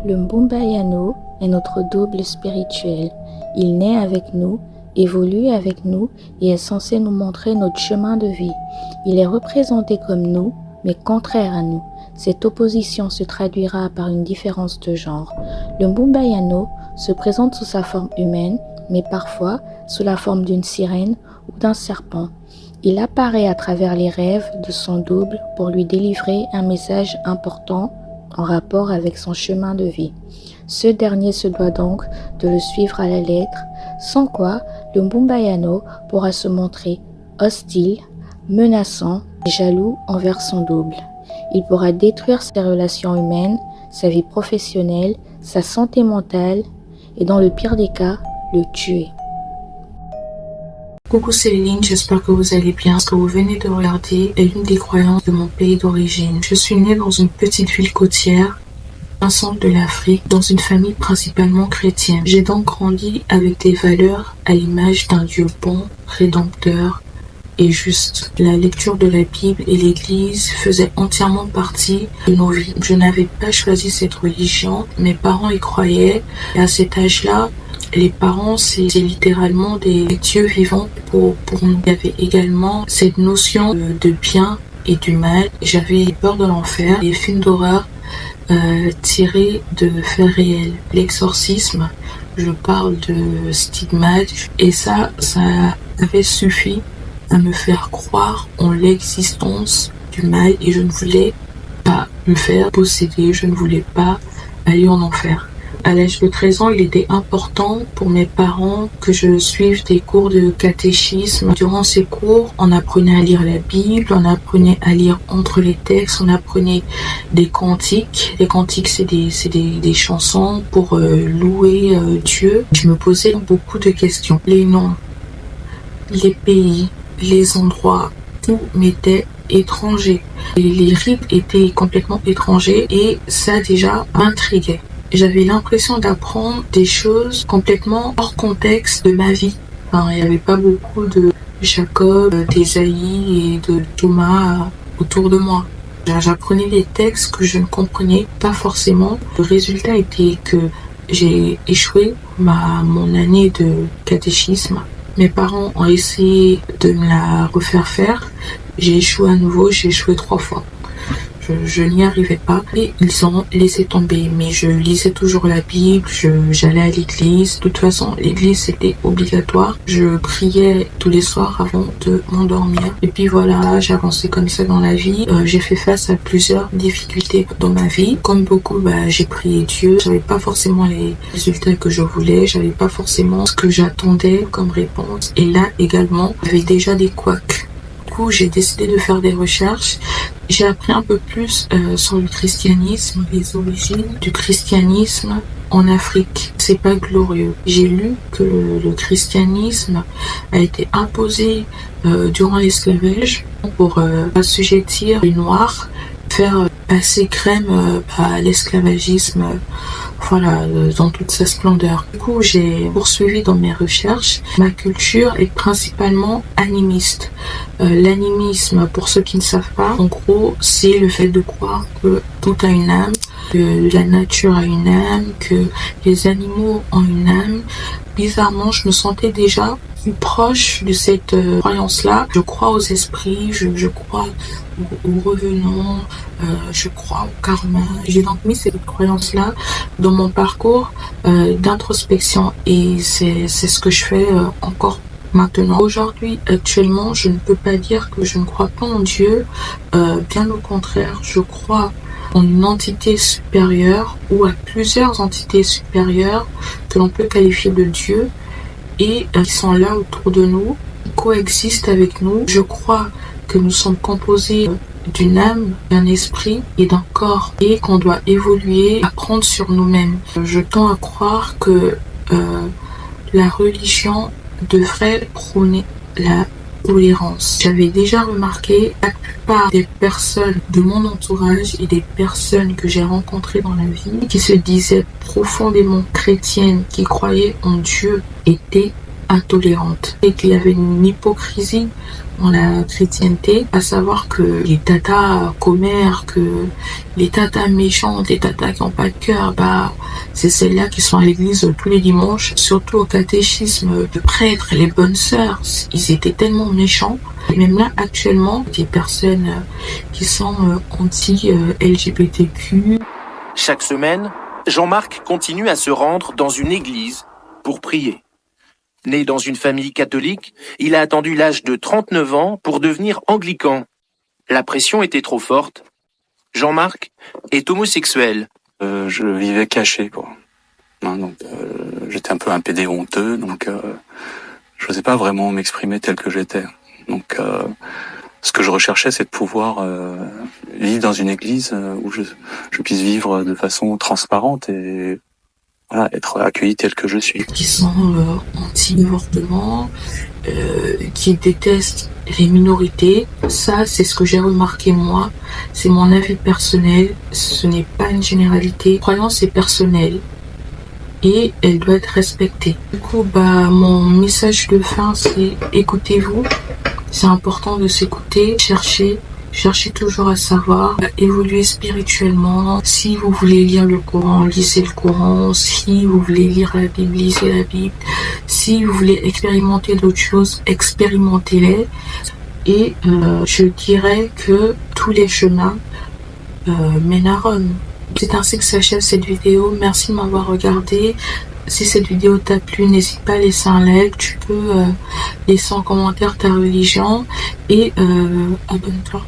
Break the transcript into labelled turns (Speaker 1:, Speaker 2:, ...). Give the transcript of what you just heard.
Speaker 1: Le Mbumbayano est notre double spirituel. Il naît avec nous, évolue avec nous et est censé nous montrer notre chemin de vie. Il est représenté comme nous, mais contraire à nous. Cette opposition se traduira par une différence de genre. Le Mbumbayano se présente sous sa forme humaine, mais parfois sous la forme d'une sirène ou d'un serpent. Il apparaît à travers les rêves de son double pour lui délivrer un message important en rapport avec son chemin de vie. Ce dernier se doit donc de le suivre à la lettre, sans quoi le Mbumbayano pourra se montrer hostile, menaçant et jaloux envers son double. Il pourra détruire ses relations humaines, sa vie professionnelle, sa santé mentale et dans le pire des cas, le tuer.
Speaker 2: Coucou Céline, j'espère que vous allez bien. Ce que vous venez de regarder est l'une des croyances de mon pays d'origine. Je suis née dans une petite ville côtière, au centre de l'Afrique, dans une famille principalement chrétienne. J'ai donc grandi avec des valeurs à l'image d'un Dieu bon, rédempteur et juste. La lecture de la Bible et l'Église faisaient entièrement partie de nos vies. Je n'avais pas choisi cette religion, mes parents y croyaient et à cet âge-là, les parents, c'est littéralement des dieux vivants pour nous. Il y avait également cette notion de bien et du mal. J'avais peur de l'enfer, des films d'horreur tirés de faits réels. L'exorcisme, je parle de stigmate, et ça avait suffi à me faire croire en l'existence du mal et je ne voulais pas me faire posséder, je ne voulais pas aller en enfer. À l'âge de 13 ans, il était important pour mes parents que je suive des cours de catéchisme. Durant ces cours, on apprenait à lire la Bible, on apprenait à lire entre les textes, on apprenait des cantiques. Les cantiques, c'est des chansons pour louer Dieu. Je me posais beaucoup de questions. Les noms, les pays, les endroits, tout m'était étranger. Les rites étaient complètement étrangers et ça déjà m'intriguait. J'avais l'impression d'apprendre des choses complètement hors contexte de ma vie. Enfin, il n'y avait pas beaucoup de Jacob, d'Ésaïe et de Thomas autour de moi. J'apprenais des textes que je ne comprenais pas forcément. Le résultat était que j'ai échoué mon année de catéchisme. Mes parents ont essayé de me la refaire faire. J'ai échoué à nouveau, j'ai échoué 3 fois. Je n'y arrivais pas et ils ont laissé tomber, mais je lisais toujours la Bible, j'allais à l'église. De toute façon, l'église c'était obligatoire. Je priais tous les soirs avant de m'endormir et puis voilà, j'avançais comme ça dans la vie. J'ai fait face à plusieurs difficultés dans ma vie. Comme beaucoup, j'ai prié Dieu. J'avais pas forcément les résultats que je voulais, j'avais pas forcément ce que j'attendais comme réponse. Et là également, j'avais déjà des couacs. Du coup, j'ai décidé de faire des recherches. J'ai appris un peu plus sur le christianisme, les origines du christianisme en Afrique. C'est pas glorieux. J'ai lu que le christianisme a été imposé durant l'esclavage pour assujettir les Noirs, faire passer crème à l'esclavagisme, voilà, dans toute sa splendeur. Du coup, j'ai poursuivi dans mes recherches. Ma culture est principalement animiste. L'animisme, pour ceux qui ne savent pas, en gros, c'est le fait de croire que tout a une âme, que la nature a une âme, que les animaux ont une âme. Bizarrement, je me sentais déjà plus proche de cette croyance-là. Je crois aux esprits, je crois aux revenants, je crois au karma. J'ai donc mis cette croyance-là dans mon parcours d'introspection et c'est ce que je fais encore maintenant. Aujourd'hui, actuellement, je ne peux pas dire que je ne crois pas en Dieu, bien au contraire, je crois en une entité supérieure ou à plusieurs entités supérieures que l'on peut qualifier de Dieu et qui sont là autour de nous, qui coexistent avec nous. Je crois que nous sommes composés d'une âme, d'un esprit et d'un corps et qu'on doit évoluer, apprendre sur nous-mêmes. Je tends à croire que la religion devrait prôner la tolérance. J'avais déjà remarqué la plupart des personnes de mon entourage et des personnes que j'ai rencontrées dans la vie qui se disaient profondément chrétiennes, qui croyaient en Dieu, étaient intolérante et qu'il y avait une hypocrisie dans la chrétienté, à savoir que les tatas commères, que les tatas méchantes, les tatas qui n'ont pas de cœur, c'est celles-là qui sont à l'église tous les dimanches, surtout au catéchisme de prêtres, les bonnes sœurs. Ils étaient tellement méchants. Et même là, actuellement, des personnes qui sont anti-LGBTQ.
Speaker 3: Chaque semaine, Jean-Marc continue à se rendre dans une église pour prier. Né dans une famille catholique, il a attendu l'âge de 39 ans pour devenir anglican. La pression était trop forte. Jean-Marc est homosexuel.
Speaker 4: Je vivais caché, quoi. J'étais un peu un pédé honteux, je n'osais pas vraiment m'exprimer tel que j'étais. Ce que je recherchais, c'est de pouvoir vivre dans une église où je puisse vivre de façon transparente et voilà, être accueilli tel que je suis.
Speaker 2: Qui sont anti-avortement, qui détestent les minorités. Ça, c'est ce que j'ai remarqué moi. C'est mon avis personnel. Ce n'est pas une généralité. Croyance est personnelle et elle doit être respectée. Du coup, mon message de fin, c'est écoutez-vous. C'est important de s'écouter, cherchez toujours à savoir, évoluer spirituellement. Si vous voulez lire le Coran, lisez le Coran. Si vous voulez lire la Bible, lisez la Bible. Si vous voulez expérimenter d'autres choses, expérimentez-les. Et je dirais que tous les chemins mènent à Rome. C'est ainsi que s'achève cette vidéo. Merci de m'avoir regardé. Si cette vidéo t'a plu, n'hésite pas à laisser un like. Tu peux laisser en commentaire ta religion et abonne-toi.